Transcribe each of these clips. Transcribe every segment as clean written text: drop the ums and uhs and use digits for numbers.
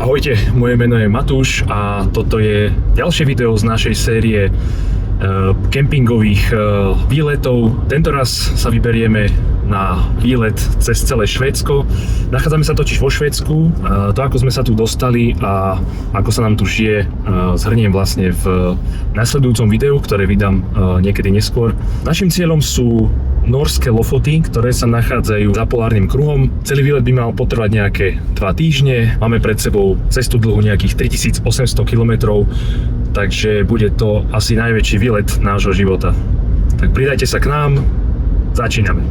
Ahojte, moje meno je Matúš a toto je ďalšie video z našej série kempingových výletov. Tento raz sa vyberieme na výlet cez celé Švédsko. Nachádzame sa totiž vo Švédsku. To, ako sme sa tu dostali a ako sa nám tu žije, zhrniem vlastne v nasledujúcom videu, ktoré vydám niekedy neskôr. Našim cieľom sú norské Lofoty, ktoré sa nachádzajú za polárnym kruhom. Celý výlet by mal potrvať nejaké 2 týždne. Máme pred sebou cestu dlhú nejakých 3800 km, takže bude to asi najväčší výlet nášho života. Tak pridajte sa k nám, začíname.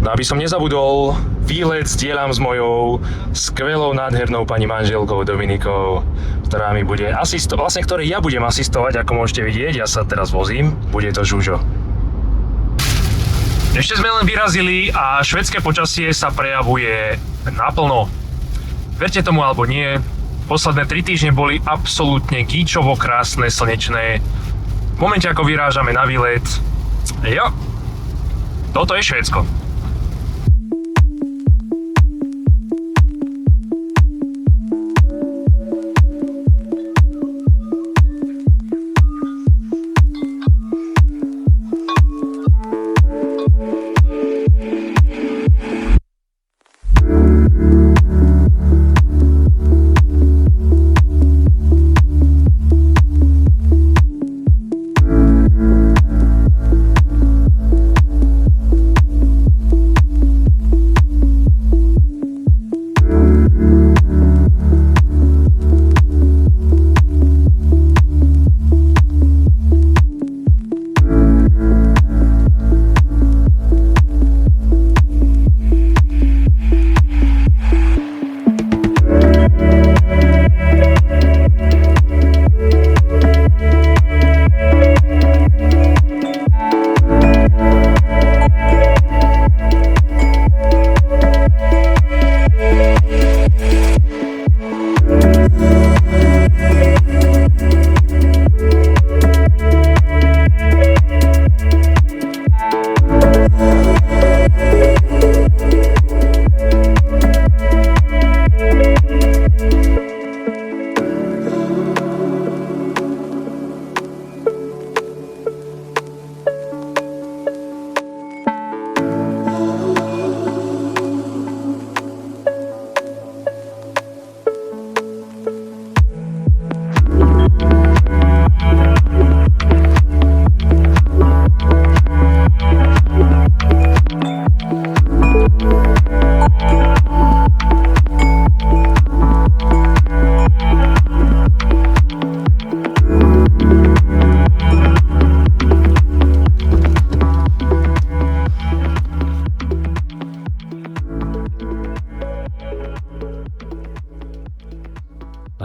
No aby som nezabudol, výlet zdieľam s mojou skvelou, nádhernou pani manželkou Dominikou, ktorá mi bude asistovať, ktorej ja budem asistovať, ako môžete vidieť, ja sa teraz vozím, bude to Žužo. Ešte sme len vyrazili a švédske počasie sa prejavuje naplno. Verte tomu alebo nie, posledné 3 týždne boli absolútne gíčovo krásne, slnečné. V momente ako vyrážame na výlet, jo, toto je Švédsko.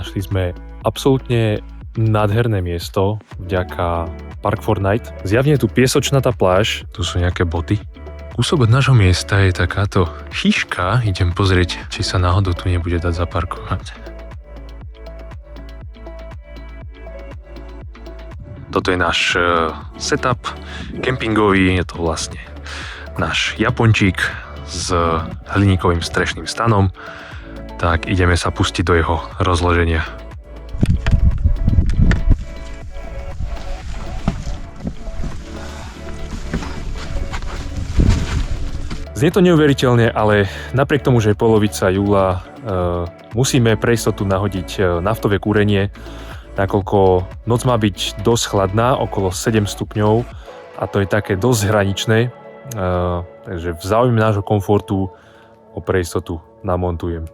Našli sme absolútne nádherné miesto vďaka Park4Night. Zjavne je tu piesočnatá pláž, tu sú nejaké boty. Kúsok od nášho miesta je takáto šiška, idem pozrieť, či sa náhodou tu nebude dať zaparkovať. Toto je náš setup kempingový, je to vlastne náš japončík s hliníkovým strešným stanom. Tak ideme sa pustiť do jeho rozloženia. Znie to neuveriteľne, ale napriek tomu, že je polovica júla, musíme pre istotu nahodiť naftové kúrenie, nakoľko noc má byť dosť chladná, okolo 7 stupňov, a to je také dosť hraničné, takže v záujme nášho komfortu ho pre istotu namontujem.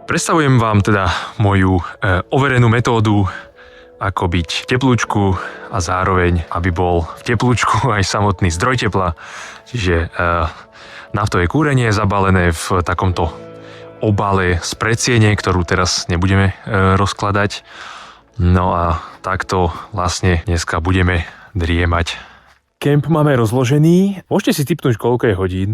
Predstavujem vám teda moju overenú metódu, ako byť v teplúčku a zároveň, aby bol v teplúčku aj samotný zdroj tepla. Čiže naftové kúrenie je zabalené v takomto obale z predsiene, ktorú teraz nebudeme rozkladať. No a takto vlastne dneska budeme driemať. Kemp máme rozložený. Môžete si tipnúť, koľko je hodín.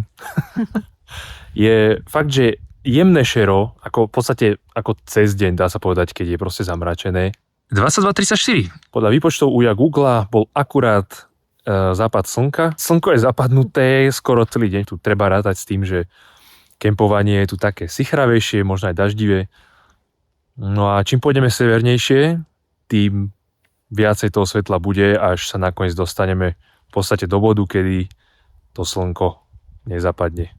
Je fakt, že jemné šero, ako v podstate ako cez deň, dá sa povedať, keď je proste zamračené. 22:34. Podľa výpočtov uja Google bol akurát západ slnka. Slnko je zapadnuté skoro celý deň. Tu treba rátať s tým, že Kempovanie je tu také sichravejšie, možno aj daždivé. No a čím pôjdeme severnejšie, tým viacej toho svetla bude, až sa nakoniec dostaneme v podstate do bodu, kedy to slnko nezapadne.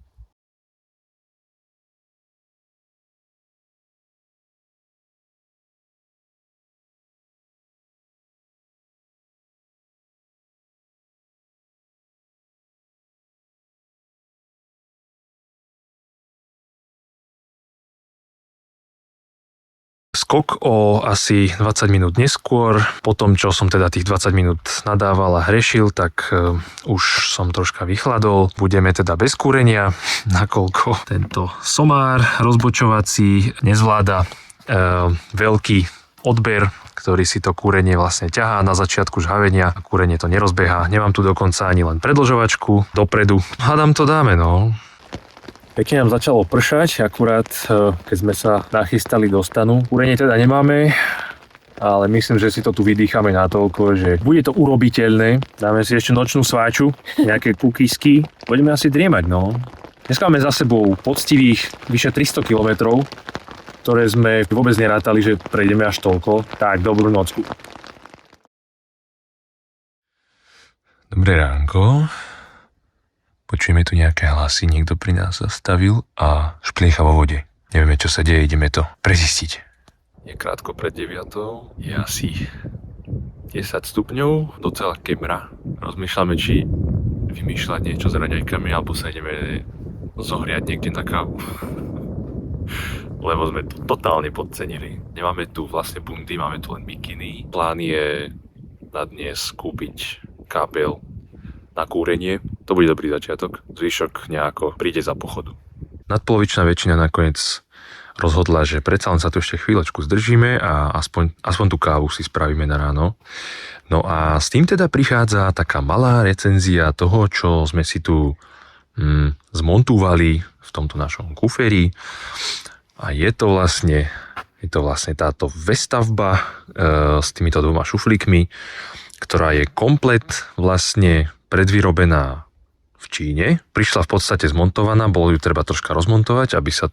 Skok o asi 20 minút neskôr, po tom, čo som teda tých 20 minút nadával a hrešil, tak už som troška vychladol. Budeme teda bez kúrenia, nakoľko tento somár rozbočovací nezvláda veľký odber, ktorý si to kúrenie vlastne ťahá na začiatku žhavenia a kúrenie to nerozbehá. Nemám tu dokonca ani len predĺžovačku dopredu. Hádam to dáme, no. Pekne nám začalo pršať, akurát keď sme sa nachystali do stanu. Kúrenie teda nemáme, ale myslím, že si to tu vydýchame natoľko, že bude to urobiteľné. Dáme si ešte nočnú sváču, nejaké kukisky. Poďme asi driemať, no. Dneska máme za sebou poctivých vyše 300 km, ktoré sme vôbec nerátali, že prejdeme až toľko. Tak, dobrú nocku. Dobré ránko. Počujeme tu nejaké hlasy, niekto pri nás zastavil a špliecha vo vode. Nevieme, čo sa deje, ideme to prezistiť. Je krátko pred 9, je asi 10 stupňov, docela kemra. Rozmýšľame, či vymýšľať niečo s raňajkami, alebo sa ideme zohriať niekde na kávu. Lebo sme to totálne podcenili. Nemáme tu vlastne bundy, máme tu len bikiny. Plán je na dnes kúpiť kábel na kúrenie. To bude dobrý začiatok. Zvyšok nejako príde za pochodu. Nadpolovičná väčšina nakoniec rozhodla, že predsa len sa tu ešte chvíľočku zdržíme a aspoň tú kávu si spravíme na ráno. No a s tým teda prichádza taká malá recenzia toho, čo sme si tu zmontúvali v tomto našom kuferi. A je to vlastne táto vestavba s týmito dvoma šuflíkmi, ktorá je komplet vlastne predvyrobená v Číne. Prišla v podstate zmontovaná, bolo ju treba troška rozmontovať, aby sa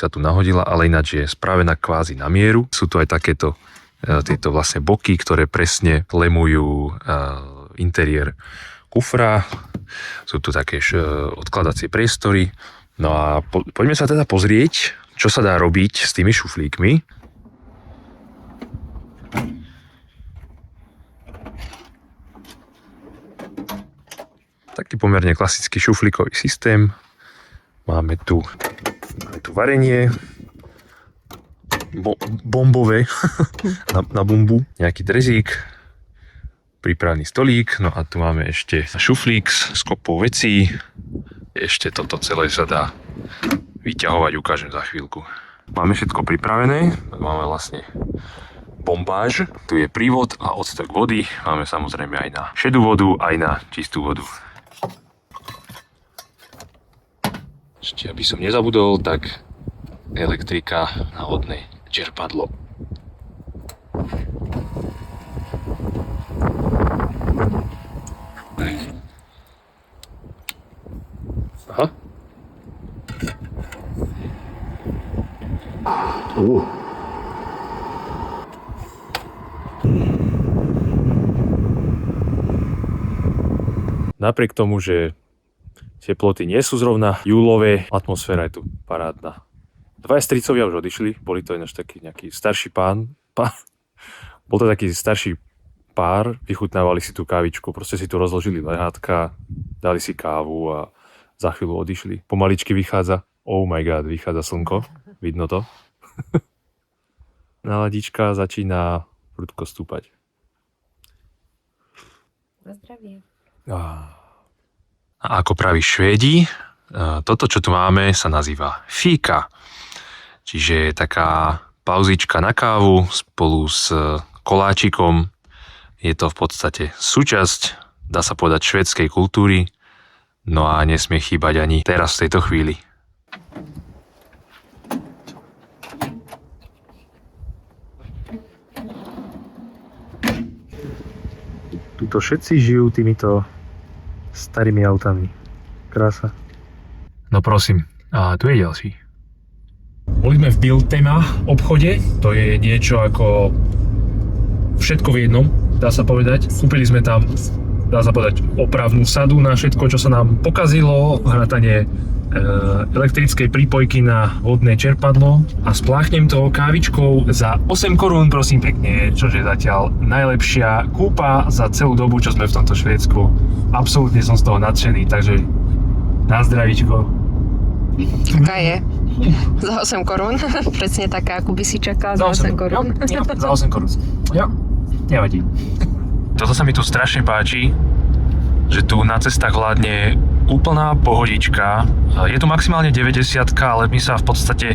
tu nahodila, ale ináč je spravená kvázi na mieru. Sú tu aj takéto tieto vlastne boky, ktoré presne lemujú interiér kufra. Sú tu také odkladacie priestory. No a poďme sa teda pozrieť, čo sa dá robiť s tými šuflíkmi. Taký pomerne klasický šuflíkový systém. Máme tu varenie bombové na bombu, nejaký drezík, prípravný stolík, no a tu máme ešte šuflík s kopou vecí. Ešte toto celé sa dá vyťahovať, ukážem za chvíľku. Máme všetko pripravené, máme vlastne bombáž, tu je prívod a odtok vody, máme samozrejme aj na šedú vodu, aj na čistú vodu. Ešte aby som nezabudol, tak elektrika na vodné čerpadlo. Aha. Napriek tomu, že teploty nie sú zrovna júlové, atmosféra je tu parádna. Dvaja stricovia už odišli, boli to ináč taký nejaký starší pán. Bol to taký starší pár, vychutnávali si tú kávičku, proste si tu rozložili lehátka, dali si kávu a za chvíľu odišli. Pomaličky vychádza, oh my god, vychádza slnko, vidno to. Náladička začína prudko stúpať. Na zdravie. A ako praví Švédi, toto, čo tu máme, sa nazýva fíka. Čiže je taká pauzička na kávu spolu s koláčikom. Je to v podstate súčasť, dá sa povedať, švédskej kultúry. No a nesmie chýbať ani teraz v tejto chvíli. Tuto všetci žijú týmito starými autami. Krása. No prosím, A tu je ďalší. Boli sme v Biltema obchode, to je niečo ako všetko v jednom, dá sa povedať. Kúpili sme tam, dá sa povedať, opravnú sadu na všetko, čo sa nám pokazilo, vrátane elektrickej prípojky na vodné čerpadlo a spláchnem to kávičkou za 8 korún, prosím pekne, čože zatiaľ najlepšia kúpa za celú dobu, čo sme v tomto Švédsku. Absolútne som z toho nadšený, takže na zdravíčko. Taká je. Za 8 korún. Presne taká, ako by si čakal za 8 korún. Jo, za 8 korún. Jo, nevadí. Toto sa mi tu strašne páči, že tu na cestách vládne úplná pohodička. Je tu maximálne 90-ka, ale my sa v podstate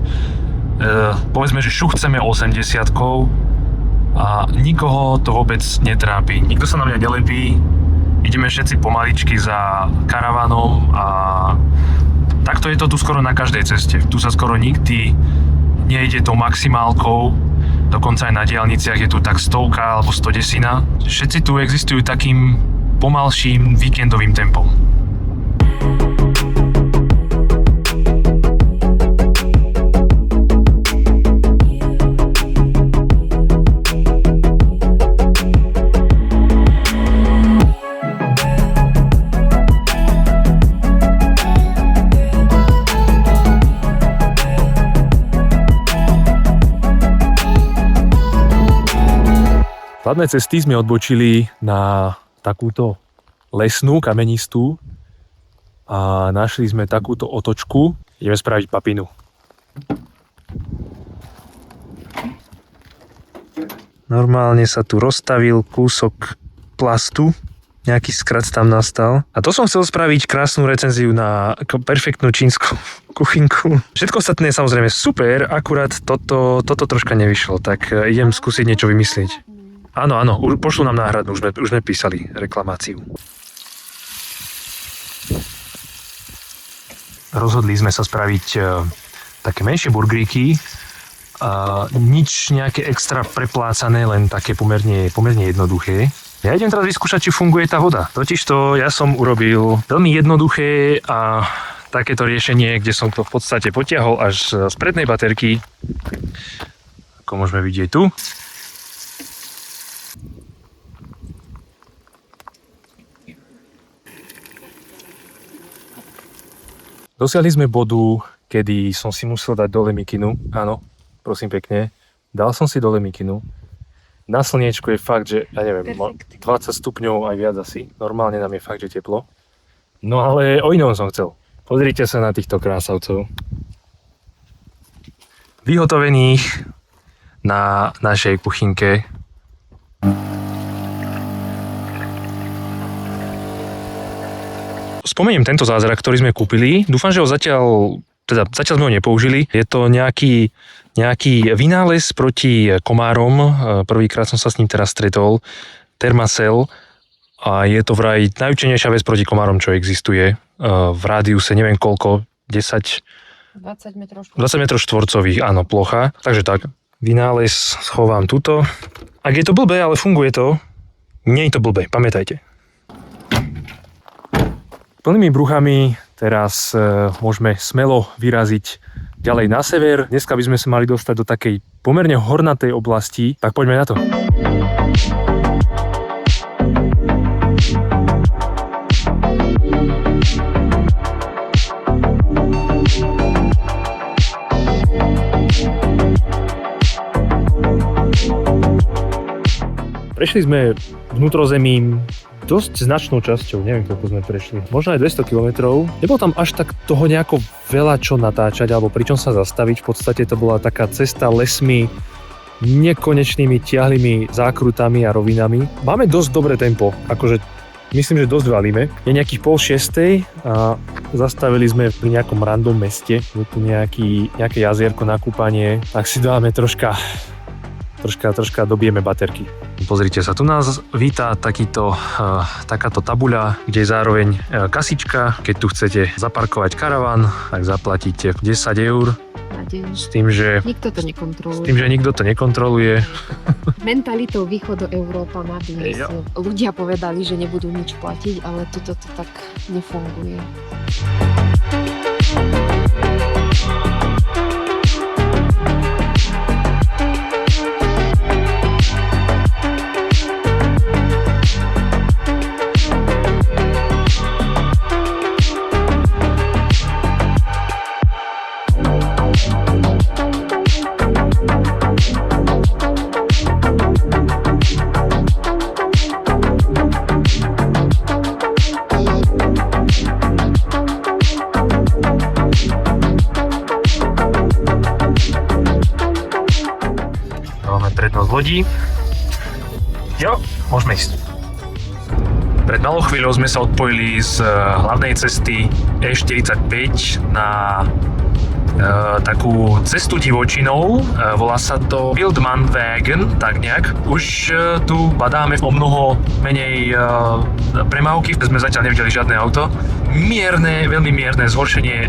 povedzme, že šuchceme 80-kou a nikoho to vôbec netrápi. Nikto sa na mňa nelepí. Ideme všetci pomaličky za karavanom a takto je to tu skoro na každej ceste. Tu sa skoro nikdy nejde tou maximálkou. Dokonca aj na diaľniciach je tu tak 100 alebo 110. Všetci tu existujú takým pomalším víkendovým tempom. Hlavné cesty sme odbočili na takúto lesnú, kamenistú a našli sme takúto otočku. Ideme spraviť papinu. Normálne sa tu rozstavil kúsok plastu, nejaký skrac tam nastal. A to som chcel spraviť krásnu recenziu na perfektnú čínsku kuchynku. Všetko ostatné je samozrejme super, akurát toto troška nevyšlo, tak idem skúsiť niečo vymyslieť. Áno, pošlu nám náhradnú, už sme písali reklamáciu. Rozhodli sme sa spraviť také menšie burgeríky, nič nejaké extra preplácané, len také pomerne jednoduché. Ja idem teraz vyskúšať, či funguje tá voda. Totižto ja som urobil veľmi jednoduché a takéto riešenie, kde som to v podstate potiahol až z prednej baterky. Ako môžeme vidieť tu. Dosiahli sme bodu, kedy som si musel dať dole mikinu. Áno, prosím pekne. Dal som si dole mikinu. Na slniečku je fakt, že, ja neviem, 20 stupňov aj viac asi. Normálne nám je fakt, že teplo. No ale o inom som chcel. Pozrite sa na týchto krásavcov. Vyhotovených na našej kuchynke. Spomeniem tento zázrak, ktorý sme kúpili. Dúfam, že ho zatiaľ sme ho nepoužili. Je to nejaký vynález proti komárom. Prvýkrát som sa s ním teraz stretol. Thermacell. A je to vraj najúčinnejšia vec proti komárom, čo existuje. V rádiuse neviem koľko, 20 metrov štvorcových, áno, plocha. Takže tak, vynález schovám tuto. Ak je to blbé, ale funguje to, nie je to blbé, pamätajte. Plnými bruchami teraz môžeme smelo vyraziť ďalej na sever. Dneska by sme sa mali dostať do takej pomerne hornatej oblasti, tak poďme na to. Prešli sme vnútrozemím dosť značnou časťou, neviem, koľko sme prešli. Možno aj 200 km. Nebolo tam až tak toho nejako veľa čo natáčať, alebo pričom sa zastaviť. V podstate to bola taká cesta lesmi, nekonečnými tiahlými zákrutami a rovinami. Máme dosť dobré tempo, akože myslím, že dosť valíme. Je nejakých 5:30 a zastavili sme pri nejakom random meste. Je tu nejaké jazierko na kúpanie, tak si dáme troška dobijeme baterky. Pozrite sa, tu nás víta takáto tabuľa, kde je zároveň kasička. Keď tu chcete zaparkovať karavan, tak zaplatíte 10 eur. S tým, že nikto to nekontroluje. Mentalitou Východoeurópa má dnes. Ľudia povedali, že nebudú nič platiť, ale toto tak nefunguje. lodí. Jo, môžeme ísť. Pred malou chvíľou sme sa odpojili z hlavnej cesty E45 na takú cestu divočinou. Volá sa to Wildmanwagen, tak nejak. Už tu badáme o mnoho menej premávky, sme zatiaľ nevideli žiadne auto. Veľmi mierne zhoršenie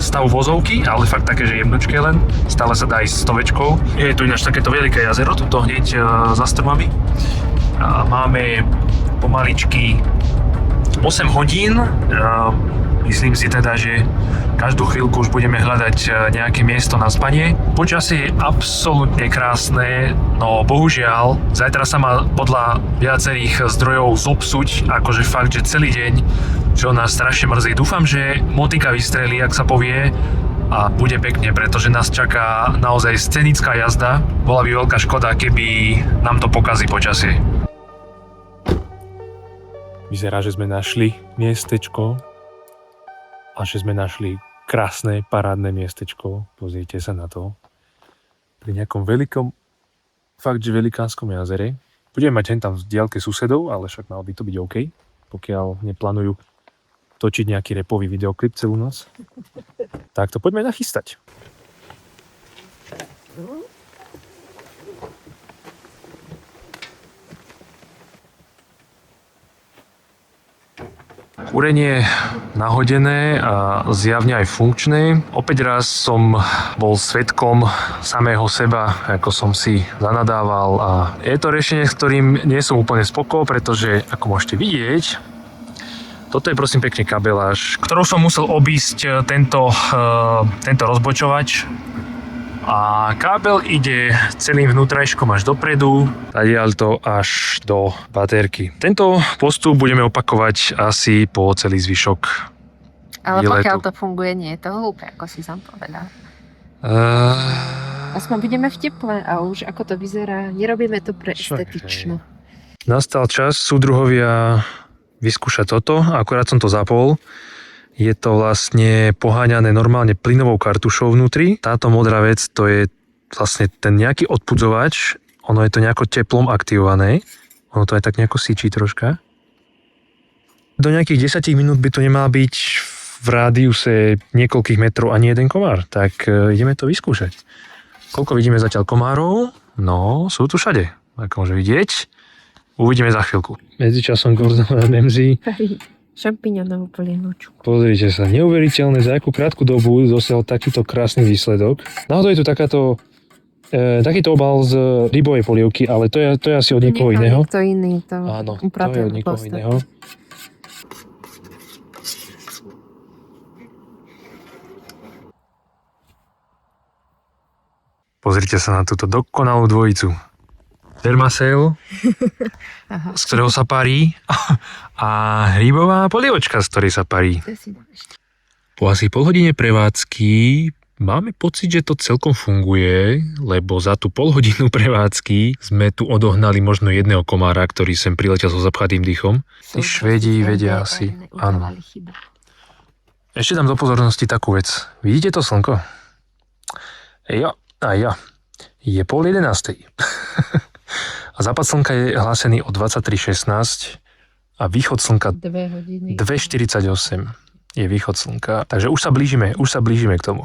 stavu vozovky, ale fakt také, že jemnučké len. Stále sa dá ísť stovečkou. Je tu ináč takéto veľké jazero, tuto hneď za strmami. Máme pomaličky 8 hodín. Myslím si teda, že každú chvíľku už budeme hľadať nejaké miesto na spanie. Počasie je absolútne krásne, no bohužiaľ, zajtra sa má podľa viacerých zdrojov zopsuť, akože fakt, že celý deň, čo nás strašne mrzí. Dúfam, že motika vystrelí, ak sa povie, a bude pekne, pretože nás čaká naozaj scenická jazda. Bola by veľká škoda, keby nám to pokazí počasie. Vyzerá, že sme našli miestečko a že sme našli krásne, parádne miestečko. Pozrite sa na to. Pri nejakom veľkom, fakt, že velikánskom jazere. Budeme mať tam v diaľke susedov, ale však malo by to byť OK, pokiaľ neplánujú točiť nejaký repový videoklip celú noc. Tak to poďme nachystať. Kúrenie nahodené a zjavne aj funkčné. Opäť raz som bol svedkom samého seba, ako som si zanadával, a je to riešenie, s ktorým nie som úplne spoko, pretože ako môžete vidieť, toto je prosím pekne kabeláž, ktorou som musel obísť tento rozbočovač. A kábel ide celým vnútrajškom až dopredu, to až do baterky. Tento postup budeme opakovať asi po celý zvyšok Ale výletu. pokiaľ to funguje, nie je to hlúpe, ako si sám povedal. Aspoň budeme v teple a už ako to vyzerá, nerobíme to pre estetično. Nastal čas, súdruhovia, vyskúšať toto, akorát som to zapol. Je to vlastne poháňané normálne plynovou kartušou vnútri. Táto modrá vec, to je vlastne ten nejaký odpudzovač. Ono je to nejako teplom aktivované. Ono to aj tak nejako síčí troška. Do nejakých 10 minút by to nemal byť v rádiuse niekoľkých metrov ani jeden komár. Tak ideme to vyskúšať. Koľko vidíme zatiaľ komárov? No, sú tu všade. Ako môže vidieť. Uvidíme za chvíľku. Medzičasom Gordon Ramsay Šampiňonovú polienočku. Pozrite sa, neuveriteľné, za akú krátku dobu dosiahol takýto krásny výsledok. Naozaj je tu takýto obal z rybovej polievky, ale to je asi od niekoho iného. Niekto iný to Áno, to upratuje je od niekoho iného. Pozrite sa na túto dokonalú dvojicu. Dermasail, z ktorého sa parí, a rybová polievočka, z ktorej sa parí. Po asi pol hodine prevádzky máme pocit, že to celkom funguje, lebo za tú pol hodinu prevádzky sme tu odohnali možno jedného komára, ktorý sem priletel so zapchatým dýchom. Tí Švédi vedia asi, áno. Ešte dám do pozornosti takú vec. Vidíte to slnko? Jo, je 10:30. A západ slnka je hlásený o 23:16 a východ slnka 2:48 je východ slnka. Takže už sa blížime k tomu.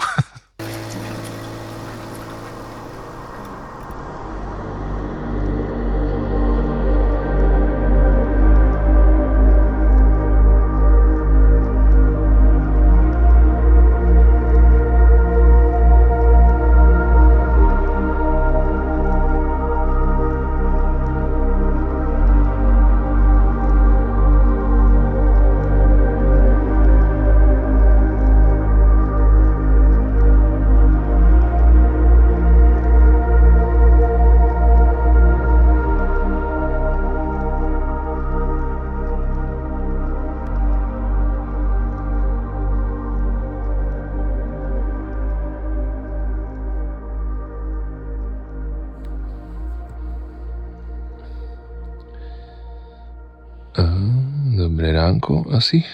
Dobré ránko asi.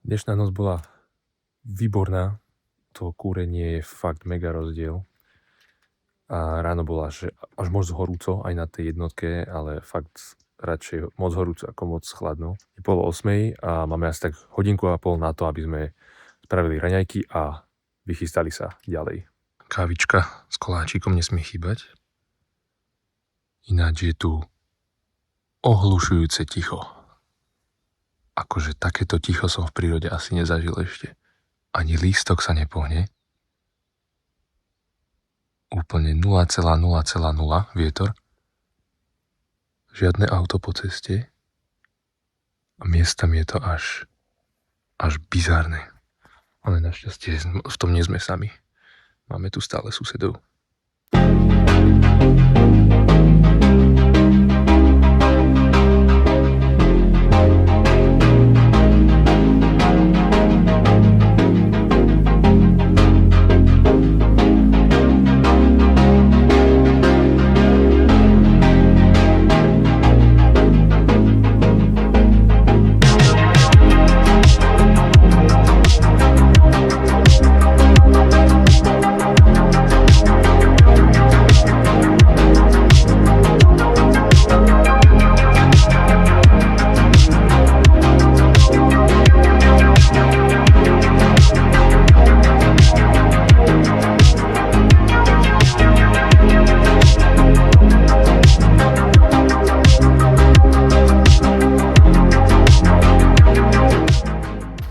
Dnešná noc bola výborná. To kúrenie je fakt mega rozdiel. a ráno bola až moc horúco aj na tej jednotke, ale fakt radšej moc horúco ako moc chladno. Je 7:30 a máme asi tak 1,5 hodinku na to, aby sme spravili raňajky a vychystali sa ďalej. Kávička s koláčikom nesmie chýbať. Ináč je tu ohlušujúce ticho. Akože takéto ticho som v prírode asi nezažil ešte. Ani lístok sa nepohne. Úplne 0,0,0 vietor. Žiadne auto po ceste. A miestami je to až bizárne. Ale našťastie v tom nie sme sami. Máme tu stále susedov.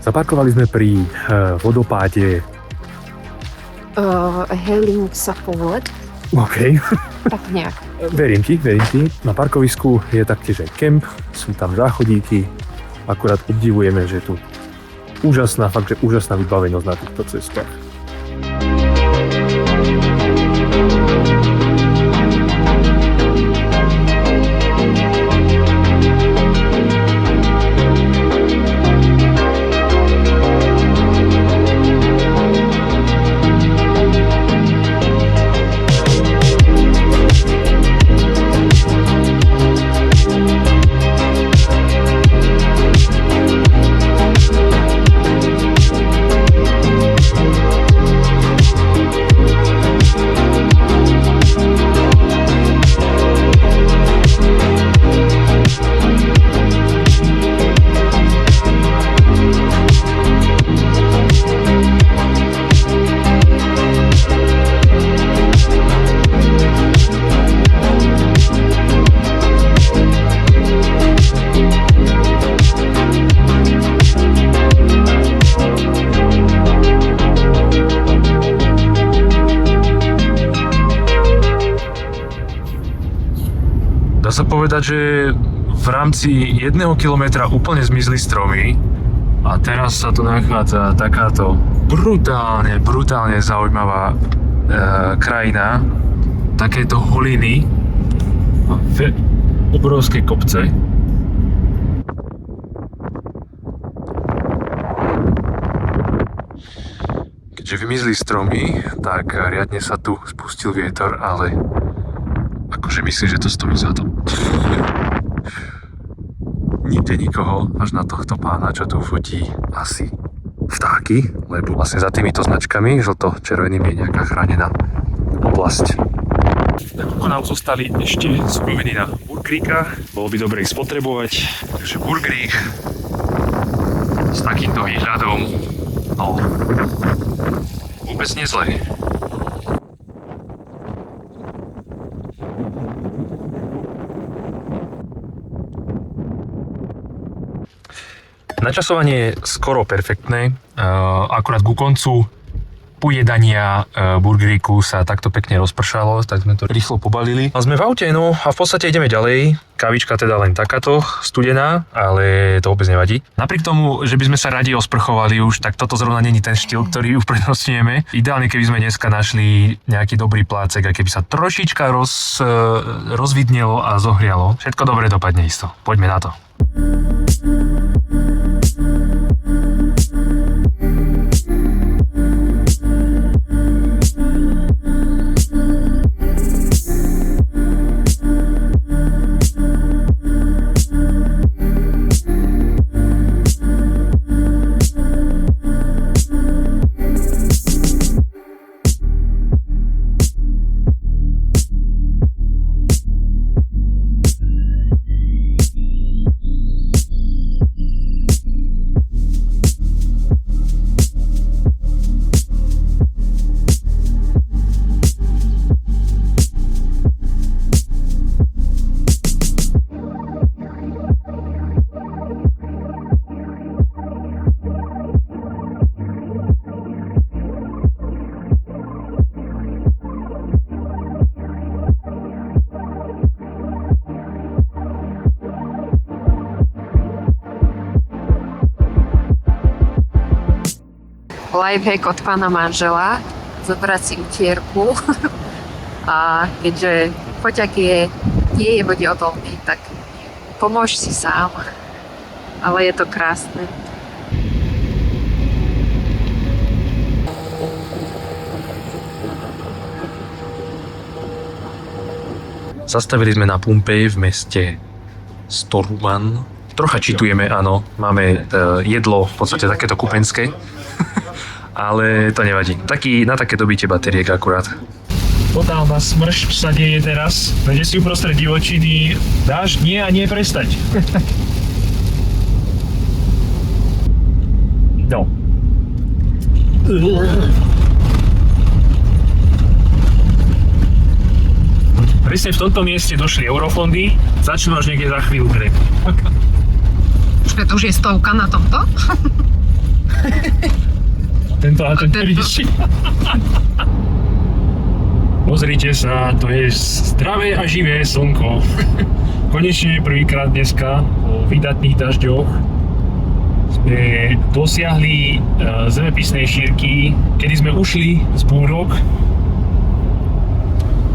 Zaparkovali sme pri vodopáde. Heling Sapowod. OK. Tak nejak. Verím ti. Na parkovisku je taktiež aj kemp, sú tam záchodíky. Akurát obdivujeme, že tu fakt, že úžasná vybavenosť na týchto cestách. Dá sa povedať, že v rámci 1 kilometra úplne zmizli stromy a teraz sa tu nachádza takáto brutálne zaujímavá krajina, takéto holiny a obrovské kopce. Keďže vymizli stromy, tak riadne sa tu spustil vietor, ale akože myslím, že to stojí za to. Nikde nikoho, až na tohto pána, čo tu fotí asi vtáky, lebo vlastne za týmito značkami žlto-červeným je nejaká chránená oblasť. Ako nám zostali ešte suroviny na burgeríkach, bolo by dobre ich spotrebovať, takže burgerík s takýmto výhľadom, no vôbec nezle. Načasovanie je skoro perfektné, akurát ku koncu pojedania burgeríku sa takto pekne rozpršalo, tak sme to rýchlo pobalili. A sme v aute, no a v podstate ideme ďalej. Kávička teda len takáto studená, ale to vôbec nevadí. Napriek tomu, že by sme sa radi osprchovali už, tak toto zrovna není ten štýl, ktorý uprednostňujeme. Ideálne, keby sme dneska našli nejaký dobrý plácek a keby sa trošička rozvidnelo a zohrialo. Všetko dobre dopadne isto. Poďme na to. lifehack od pána manžela, zobrať si utierku a keďže foťak nie je vodeodolný, tak pomôž si sám. Ale je to krásne. Zastavili sme na pumpe v meste Storuman. Trocha čitujeme, áno. Máme jedlo v podstate takéto kupenské. Ale to nevadí. Na také dobíte batériek akurát. Totálna smršť sa deje teraz. Veď si uprostred divočiny. Dáš nie a nie prestať. No. Presne v tomto mieste došli eurofondy, začnú až niekde za chvíľu grep. To už je 100 na tomto? Tento a ten ďalší. Pozrite sa, to je zdravé a živé slnko. Konečne prvýkrát dneska po vydatných dažďoch sme dosiahli zemepisnej šírky, kedy sme ušli z búrok.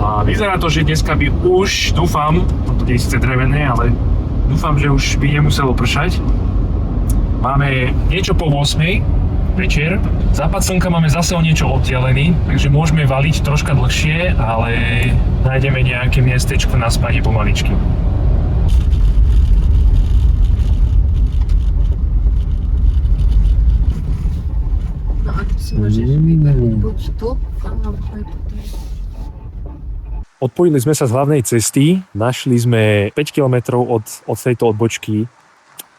A vyzerá to, že dneska by už, dúfam, to nie je síce drevené, ale dúfam, že už by nemuselo pršať. Máme niečo po 8 večer. Západ slnka máme zase o niečo oddialený, takže môžeme valiť troška dlhšie, ale nájdeme nejaké miestečko na spanie pomaličky. No a tu si môžeš buď tu, Odpojili sme sa z hlavnej cesty, našli sme 5 km od tejto odbočky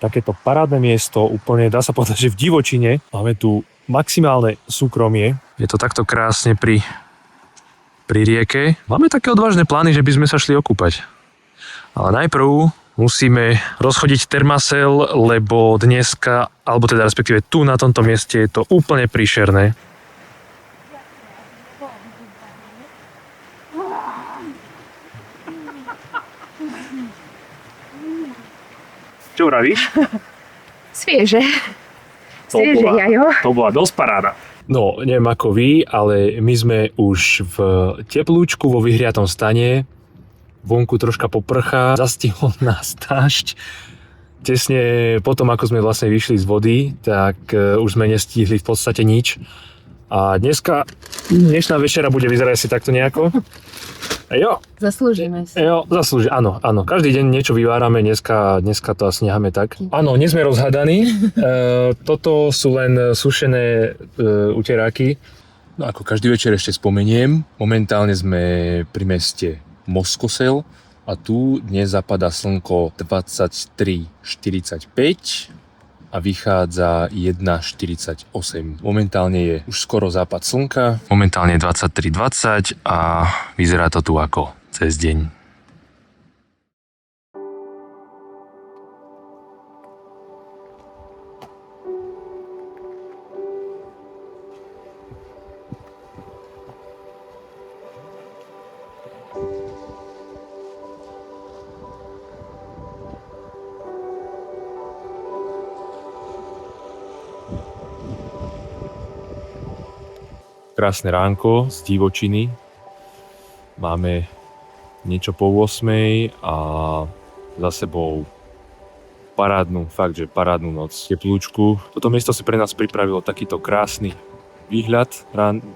takéto parádne miesto, úplne dá sa povedať, že v divočine. Máme tu maximálne súkromie. Je to takto krásne pri rieke. Máme také odvážne plány, že by sme sa šli okúpať. Ale najprv musíme rozchodiť termasel, lebo dneska, alebo teda respektíve tu na tomto mieste je to úplne príšerné. Čo vravíš? Svieže. Svieže jajo. To bola dosť paráda. No, neviem ako vy, ale my sme už v teplúčku vo vyhriatom stane. Vonku troška poprchá, zastihol nás dážď. Tesne potom, ako sme vlastne vyšli z vody, tak už sme nestihli v podstate nič. A dnešná večera bude vyzerať asi takto nejako. Jo. Zaslúžime si. Jo, áno. Každý deň niečo vyvárame, dneska to asi necháme tak. Áno, nie sme rozhadaní. Toto sú len sušené uteráky. No ako každý večer ešte spomeniem, momentálne sme pri meste Moskosel a tu dnes zapadá slnko 23:45 a vychádza 1:48. Momentálne je už skoro západ slnka. Momentálne 23:20 a vyzerá to tu ako cez deň. Krásne ránko z divočiny. Máme niečo po 8 a za sebou parádnu noc. Teplúčku. Toto miesto si pre nás pripravilo takýto krásny výhľad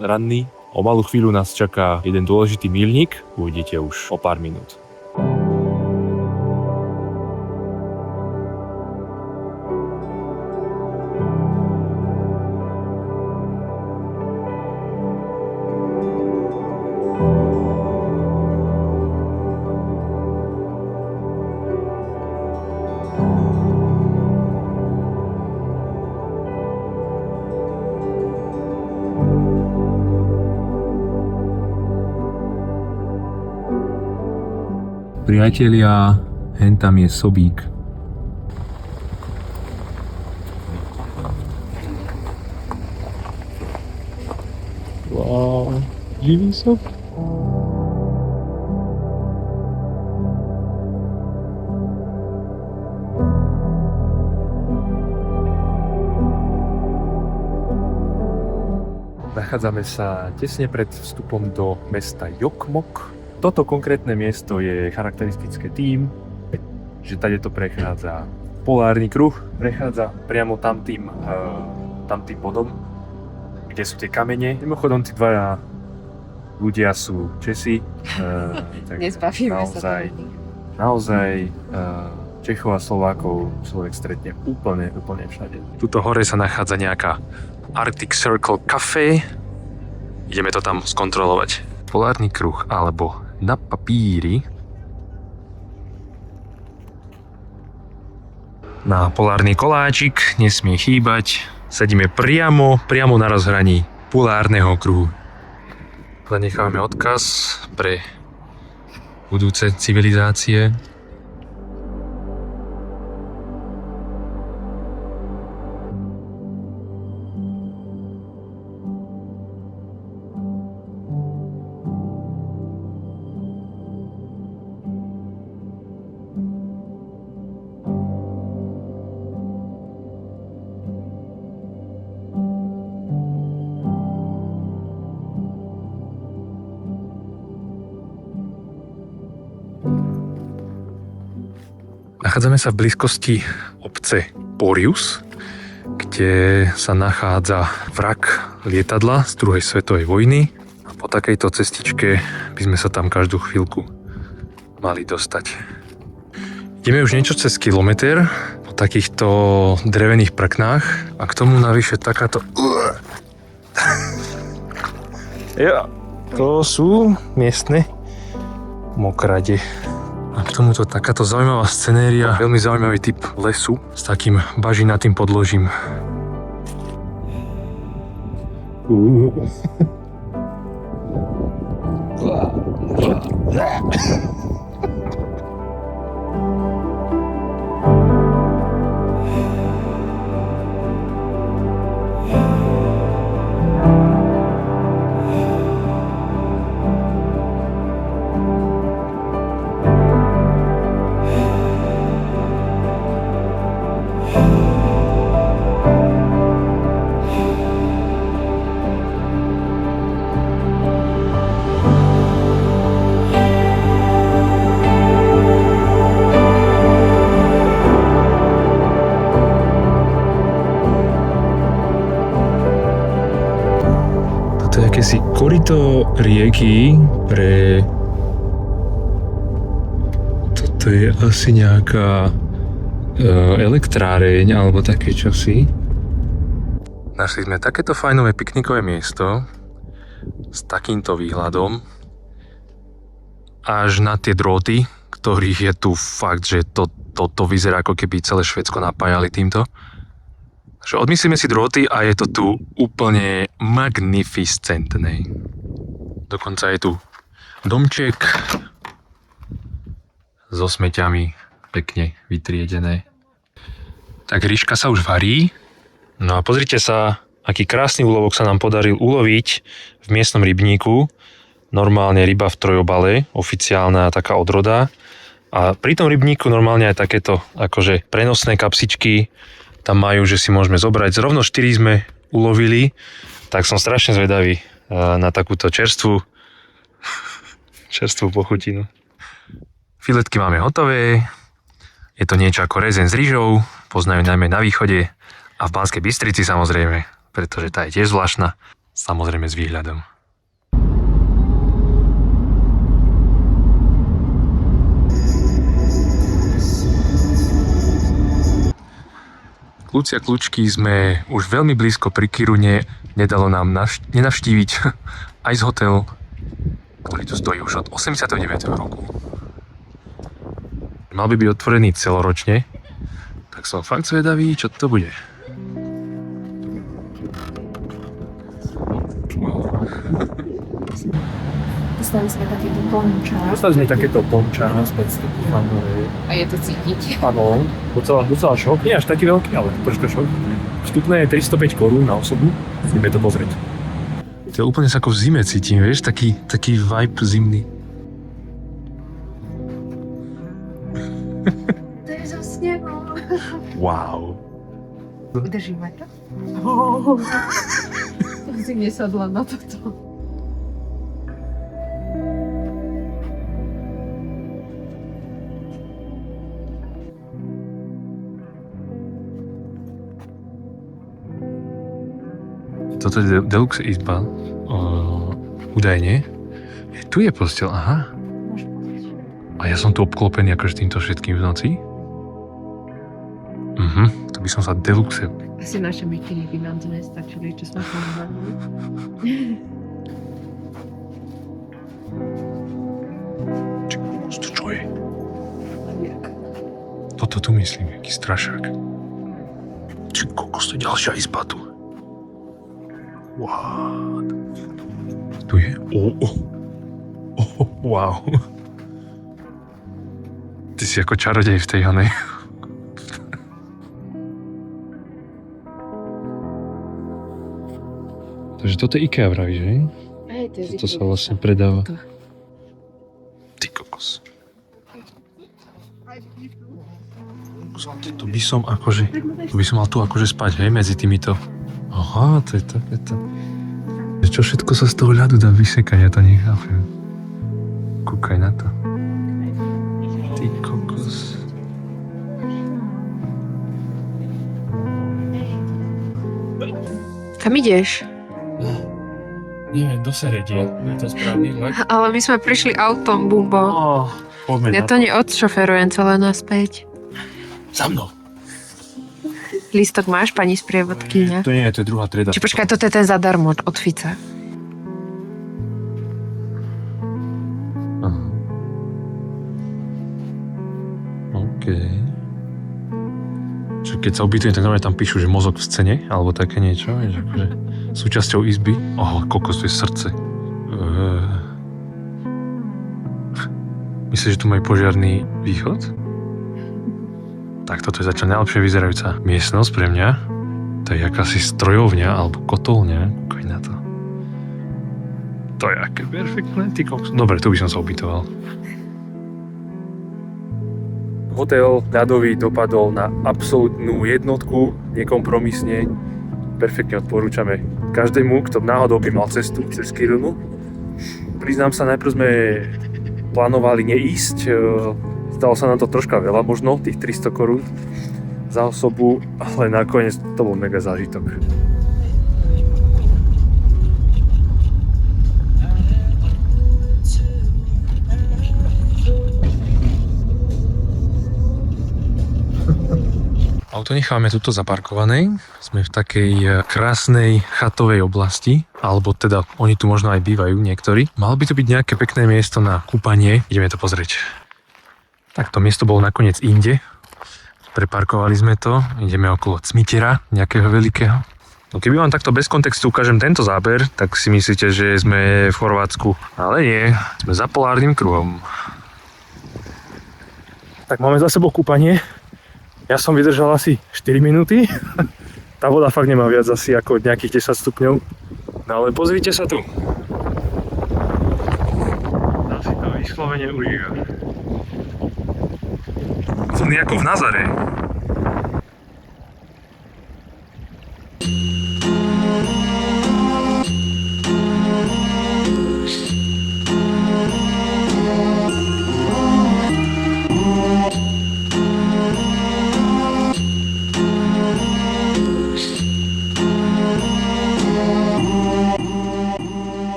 ranný. O malú chvíľu nás čaká jeden dôležitý míľnik. Uvidíte už o pár minút. Priatelia, hen tam je sobík. Wow, živý sob. Nachádzame sa tesne pred vstupom do mesta Jokkmokk. Toto konkrétne miesto je charakteristické tým, že tady to prechádza polárny kruh, prechádza priamo tamtým bodom, kde sú tie kamene. Mimochodom, tí dvaja ľudia sú Česi, tak Nezbavíme sa naozaj Čechov a Slovákov človek stretne úplne všade. Tuto hore sa nachádza nejaká Arctic Circle Café. Ideme to tam skontrolovať. Polárny kruh alebo na papíri. Na polárny koláčik nesmie chýbať. Sedíme priamo na rozhraní polárneho kruhu. Zanechávame odkaz pre budúce civilizácie. Nachádzame sa v blízkosti obce Porjus, kde sa nachádza vrak lietadla z druhej svetovej vojny. A po takejto cestičke by sme sa tam každú chvíľku mali dostať. Ideme už niečo cez kilometr po takýchto drevených prknách a k tomu navyše takáto... Ja, to sú miestne mokrade. A k tomuto takáto zaujímavá scenéria, veľmi zaujímavý typ lesu s takým bažinatým podložím. Si korito rieky pre... Toto je asi nejaká elektráreň alebo také čosi. Našli sme takéto fajnové piknikové miesto s takýmto výhľadom až na tie drôty, ktorých je tu fakt, že to vyzerá ako keby celé Švédsko napájali týmto. Že odmyslíme si drôty a je to tu úplne magnificentné. Dokonca je tu domček so smeťami pekne vytriedené. Tak ryžka sa už varí. No a pozrite sa, aký krásny úlovok sa nám podaril uloviť v miestnom rybníku. Normálne ryba v trojobale, oficiálna taká odroda. A pri tom rybníku normálne aj takéto akože prenosné kapsičky tam majú, že si môžeme zobrať. Zrovna 4 sme ulovili, tak som strašne zvedavý na takúto čerstvú pochutinu. Filetky máme hotové. Je to niečo ako rezeň s rýžou. Poznajú najmä na východe a v Banskej Bystrici samozrejme, pretože tá je tiež zvláštna. Samozrejme s výhľadom. Kľúci a kľúčky sme už veľmi blízko pri Kirune. Nedalo nám nenavštíviť Ice Hotel, ktorý tu stojí už od 89. roku. Mal by byť otvorený celoročne, tak som fakt zvedavý, čo to bude. Dostali sme takéto ponča. A je to cítiť. Áno, docela šok. Nie až taký veľký, ale troška šok. Vstupné je 305 korún na osobu. Ideme to pozrieť. To úplne sa ako v zime cítim, vieš? Taký vibe zimný. To je zo snehu. Wow. Udržíme to? si nesadla na toto. Toto je deluxe izba. Údajne. Tu je posteľ, aha. A ja som tu obklopený akože týmto všetkým v noci. Tu by som sa deluxe. Asi naše mikiny by nám to nestačili, čo sme povedali. Čo je? Toto tu myslím, jaký strašák. Či kokos, to je ďalšia izba tu. What? Tu je? Wow. Ty si ako čarodej v tej Hanej. Takže toto je IKEA vravíš, že? Hej, to je To sa vlastne predáva. Ty kokos. Tu by som akože, tu by som mal tu akože spať, hej, medzi týmito. Aha, to je takéto. Čo všetko sa z toho ľadu dá vysekať, ja to nechápem. Kúkaj na to. Ty kokos. Kam ideš? Neviem, do Seredie. Je to správny vlak? Ale my sme prišli autom, Bumbo. Poďme Ja to neodšoferujem celé naspäť. Za mnou. Lístok máš, pani sprievodkyňa? To nie je, to je druhá trieda. Či počkaj, toto je ten zadarmo od Fica. Aha. OK. Čiže keď sa ubytujem, tak normálne tam píšu, že mozog v scéne, alebo také niečo, vieš, akože súčasťou izby. Kokos, to je srdce. Myslíš, že tu majú požiarný východ? Tak toto je zatiaľ najlepšie vyzerajúca miestnosť pre mňa. To je akási strojovňa alebo kotolňa. Kúkaj na to. To je aké perfektné, ty kokos. Dobre, tu by som sa ubytoval. Hotel ľadový dopadol na absolútnu jednotku, nekompromisne. Perfektne odporúčame každému, kto náhodou by mal cestu cez Kirunu. Priznám sa, najprv sme plánovali neísť. Stalo sa nám to troška veľa, možno tých 300 korún za osobu, ale nakoniec to bol mega zážitok. Auto necháme tuto zaparkované. Sme v takej krásnej chatovej oblasti, alebo teda oni tu možno aj bývajú niektorí. Malo by to byť nejaké pekné miesto na kúpanie. Ideme to pozrieť. Tak to miesto bolo nakoniec inde. Preparkovali sme to. Ideme okolo cmitiera nejakého veľkého. No keby vám takto bez kontextu ukážem tento záber, tak si myslíte, že sme v Chorvátsku. Ale nie, sme za polárnym kruhom. Tak máme za sebou kúpanie. Ja som vydržal asi 4 minúty. Tá voda fakt nemá viac asi ako nejakých 10 stupňov. No ale pozrite sa tu. Dá si to vyslovene užíva. Som nejako v Nazare.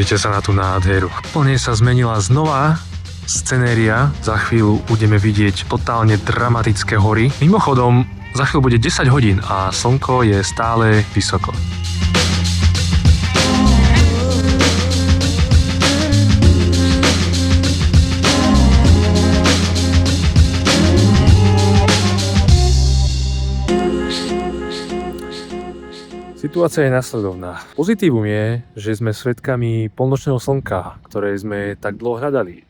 Pozrite sa na tú nádheru. Plne sa zmenila znova scenéria. Za chvíľu budeme vidieť totálne dramatické hory. Mimochodom, za chvíľu bude 10 hodín a slnko je stále vysoko. Situácia je následovná. Pozitívum je, že sme svedkami polnočného slnka, ktoré sme tak dlho hľadali.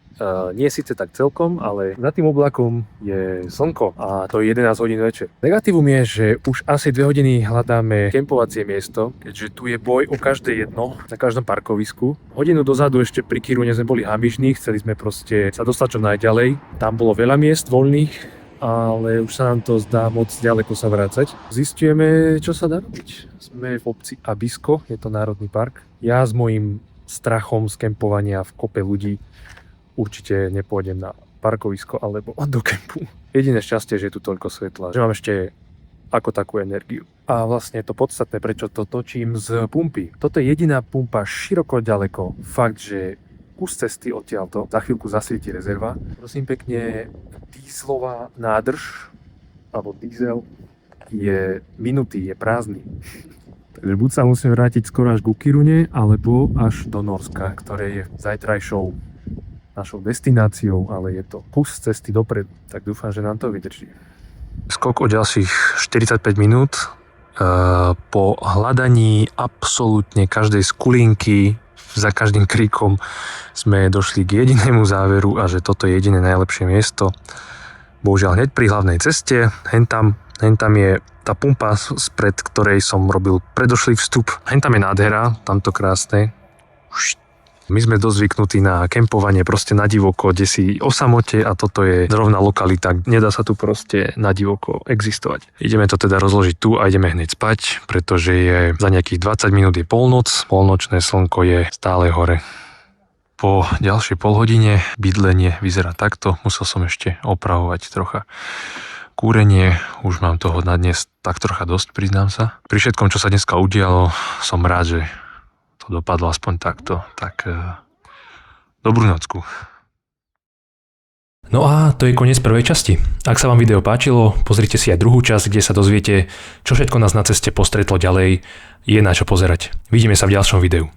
Nie síce tak celkom, ale za tým oblakom je slnko a to je 11 hodín večer. Negatívum je, že už asi 2 hodiny hľadáme kempovacie miesto, keďže tu je boj o každé jedno na každom parkovisku. Hodinu dozadu ešte pri Kirune sme boli hamižní, chceli sme proste sa dostať čo najďalej. Tam bolo veľa miest voľných, ale už sa nám to zdá moc ďaleko sa vrácať. Zistujeme, čo sa dá robiť. Sme v obci Abisko, je to národný park. Ja s mojím strachom z kempovania v kope ľudí určite nepôjdem na parkovisko alebo do kempu. Jediné šťastie, že je tu toľko svetla, že mám ešte ako takú energiu. A vlastne to podstatné, prečo to točím z pumpy. Toto je jediná pumpa široko ďaleko. Fakt, že kus cesty odtiaľto, za chvíľku zasvieti rezerva. Prosím pekne, dízlová nádrž, alebo diesel, je minutý, je prázdny. Takže buď sa musím vrátiť skoro až ku Kirune, alebo až do Norska, ktoré je zajtrajšou našou destináciou, ale je to kus cesty dopredu. Tak dúfam, že nám to vydrží. Skok o ďalších 45 minút. Po hľadaní absolútne každej skulinky, za každým kríkom sme došli k jedinému záveru a že toto je jediné najlepšie miesto. Bohužiaľ hneď pri hlavnej ceste, hentam je tá pumpa, spred ktorej som robil predošlý vstup. Hentam je nádhera, tamto krásne. My sme dosť zvyknutí na kempovanie proste na divoko, kde si o samote a toto je zrovna lokalita. Nedá sa tu proste na divoko existovať. Ideme to teda rozložiť tu a ideme hneď spať, pretože je za nejakých 20 minút je polnoc. Polnočné slnko je stále hore. Po ďalšej polhodine bydlenie vyzerá takto. Musel som ešte opravovať trocha kúrenie. Už mám toho na dnes tak trocha dosť, priznám sa. Pri všetkom, čo sa dneska udialo, som rád, že to dopadlo aspoň takto, tak dobrú nocku. No a to je koniec prvej časti. Ak sa vám video páčilo, pozrite si aj druhú časť, kde sa dozviete, čo všetko nás na ceste postretlo ďalej, je na čo pozerať. Vidíme sa v ďalšom videu.